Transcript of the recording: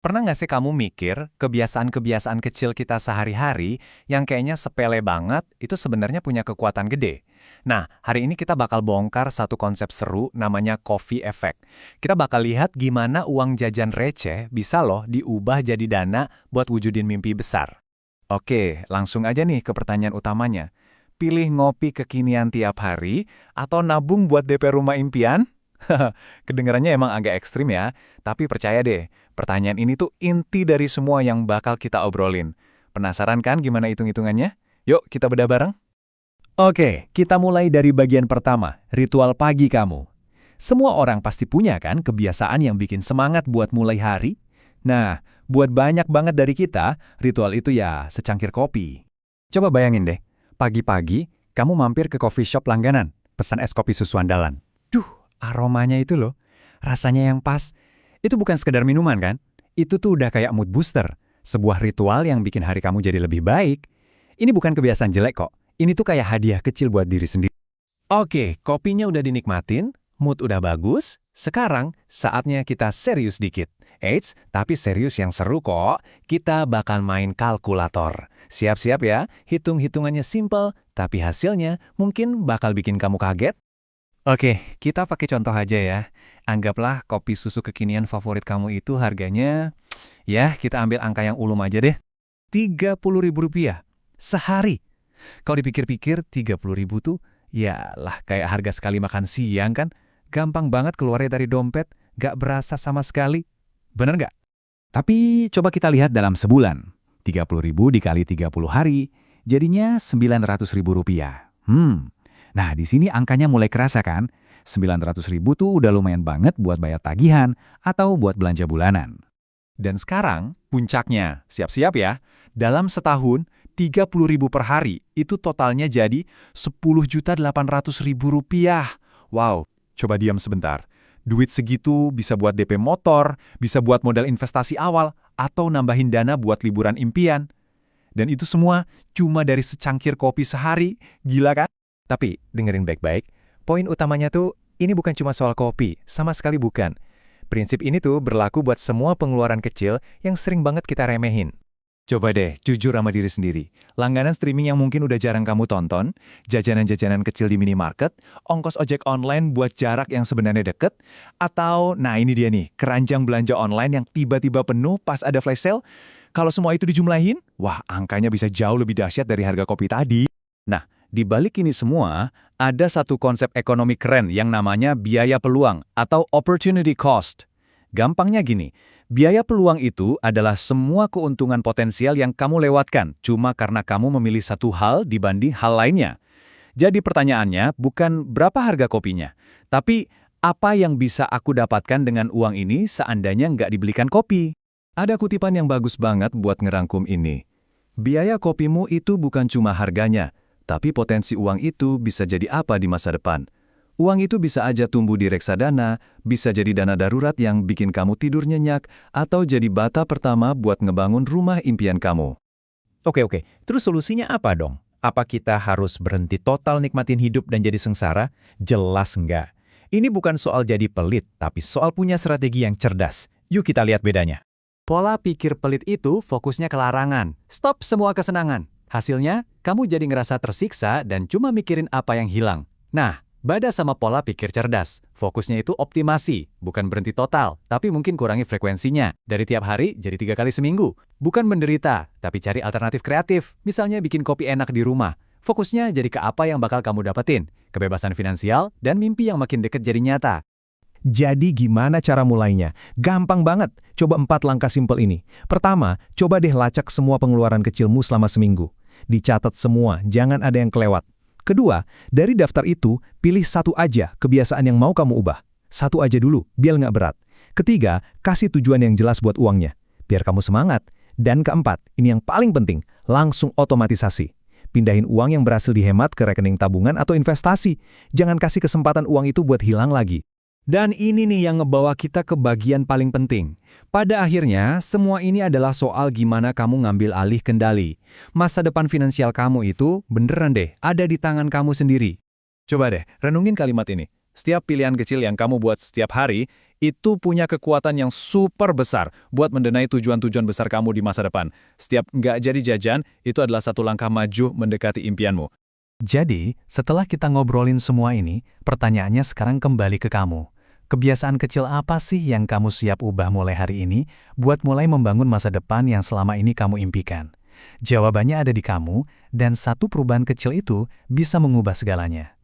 Pernah nggak sih kamu mikir, kebiasaan-kebiasaan kecil kita sehari-hari yang kayaknya sepele banget, itu sebenarnya punya kekuatan gede? Nah, hari ini kita bakal bongkar satu konsep seru namanya coffee effect. Kita bakal lihat gimana uang jajan receh bisa loh diubah jadi dana buat wujudin mimpi besar. Oke, langsung aja nih ke pertanyaan utamanya. Pilih ngopi kekinian tiap hari atau nabung buat DP rumah impian? Kedengarannya emang agak ekstrim ya, tapi percaya deh, pertanyaan ini tuh inti dari semua yang bakal kita obrolin. Penasaran kan gimana hitung-hitungannya? Yuk kita bedah bareng. Oke, kita mulai dari bagian pertama, ritual pagi kamu. Semua orang pasti punya kan kebiasaan yang bikin semangat buat mulai hari? Nah, buat banyak banget dari kita, ritual itu ya secangkir kopi. Coba bayangin deh, pagi-pagi kamu mampir ke coffee shop langganan, pesan es kopi susu andalan. Duh, aromanya itu loh, rasanya yang pas. Itu bukan sekedar minuman kan? Itu tuh udah kayak mood booster, sebuah ritual yang bikin hari kamu jadi lebih baik. Ini bukan kebiasaan jelek kok, ini tuh kayak hadiah kecil buat diri sendiri. Oke, kopinya udah dinikmatin, mood udah bagus, sekarang saatnya kita serius dikit. Eits, tapi serius yang seru kok, kita bakal main kalkulator. Siap-siap ya, hitung-hitungannya simple, tapi hasilnya mungkin bakal bikin kamu kaget. Oke, kita pakai contoh aja ya. Anggaplah kopi susu kekinian favorit kamu itu harganya, ya kita ambil angka yang ulum aja deh. Rp30.000 sehari. Kalau dipikir-pikir 30.000 tuh, ya lah kayak harga sekali makan siang kan. Gampang banget keluarnya dari dompet, gak berasa sama sekali. Bener nggak? Tapi coba kita lihat dalam sebulan. 30.000 dikali 30 hari, jadinya Rp900.000. Nah, di sini angkanya mulai kerasa kan? 900.000 tuh udah lumayan banget buat bayar tagihan atau buat belanja bulanan. Dan sekarang, puncaknya, siap-siap ya. Dalam setahun, 30.000 per hari, itu totalnya jadi Rp10.800.000. Wow, coba diam sebentar. Duit segitu bisa buat DP motor, bisa buat modal investasi awal, atau nambahin dana buat liburan impian. Dan itu semua cuma dari secangkir kopi sehari, gila kan? Tapi, dengerin baik-baik, poin utamanya tuh, ini bukan cuma soal kopi, sama sekali bukan. Prinsip ini tuh berlaku buat semua pengeluaran kecil yang sering banget kita remehin. Coba deh, jujur sama diri sendiri. Langganan streaming yang mungkin udah jarang kamu tonton, jajanan-jajanan kecil di minimarket, ongkos ojek online buat jarak yang sebenarnya deket, atau, nah ini dia nih, keranjang belanja online yang tiba-tiba penuh pas ada flash sale. Kalau semua itu dijumlahin, wah angkanya bisa jauh lebih dahsyat dari harga kopi tadi. Nah, di balik ini semua, ada satu konsep ekonomi keren yang namanya biaya peluang atau opportunity cost. Gampangnya gini, biaya peluang itu adalah semua keuntungan potensial yang kamu lewatkan cuma karena kamu memilih satu hal dibanding hal lainnya. Jadi pertanyaannya bukan berapa harga kopinya, tapi apa yang bisa aku dapatkan dengan uang ini seandainya nggak dibelikan kopi. Ada kutipan yang bagus banget buat ngerangkum ini. Biaya kopimu itu bukan cuma harganya, tapi potensi uang itu bisa jadi apa di masa depan. Uang itu bisa aja tumbuh di reksadana, bisa jadi dana darurat yang bikin kamu tidur nyenyak, atau jadi bata pertama buat ngebangun rumah impian kamu. Oke. Terus solusinya apa dong? Apa kita harus berhenti total nikmatin hidup dan jadi sengsara? Jelas enggak. Ini bukan soal jadi pelit, tapi soal punya strategi yang cerdas. Yuk kita lihat bedanya. Pola pikir pelit itu fokusnya ke larangan. Stop semua kesenangan. Hasilnya, kamu jadi ngerasa tersiksa dan cuma mikirin apa yang hilang. Nah, beda sama pola pikir cerdas. Fokusnya itu optimasi, bukan berhenti total, tapi mungkin kurangi frekuensinya. Dari tiap hari jadi 3 kali seminggu. Bukan menderita, tapi cari alternatif kreatif. Misalnya bikin kopi enak di rumah. Fokusnya jadi ke apa yang bakal kamu dapetin. Kebebasan finansial dan mimpi yang makin deket jadi nyata. Jadi gimana cara mulainya? Gampang banget. Coba 4 langkah simpel ini. Pertama, coba deh lacak semua pengeluaran kecilmu selama seminggu. Dicatat semua, jangan ada yang kelewat. Kedua, dari daftar itu, pilih satu aja kebiasaan yang mau kamu ubah. Satu aja dulu, biar nggak berat. Ketiga, kasih tujuan yang jelas buat uangnya, biar kamu semangat. Dan keempat, ini yang paling penting, langsung otomatisasi. Pindahin uang yang berhasil dihemat ke rekening tabungan atau investasi. Jangan kasih kesempatan uang itu buat hilang lagi. Dan ini nih yang ngebawa kita ke bagian paling penting. Pada akhirnya, semua ini adalah soal gimana kamu ngambil alih kendali. Masa depan finansial kamu itu beneran deh ada di tangan kamu sendiri. Coba deh, renungin kalimat ini. Setiap pilihan kecil yang kamu buat setiap hari, itu punya kekuatan yang super besar buat mendanai tujuan-tujuan besar kamu di masa depan. Setiap nggak jadi jajan, itu adalah satu langkah maju mendekati impianmu. Jadi, setelah kita ngobrolin semua ini, pertanyaannya sekarang kembali ke kamu. Kebiasaan kecil apa sih yang kamu siap ubah mulai hari ini buat mulai membangun masa depan yang selama ini kamu impikan? Jawabannya ada di kamu, dan satu perubahan kecil itu bisa mengubah segalanya.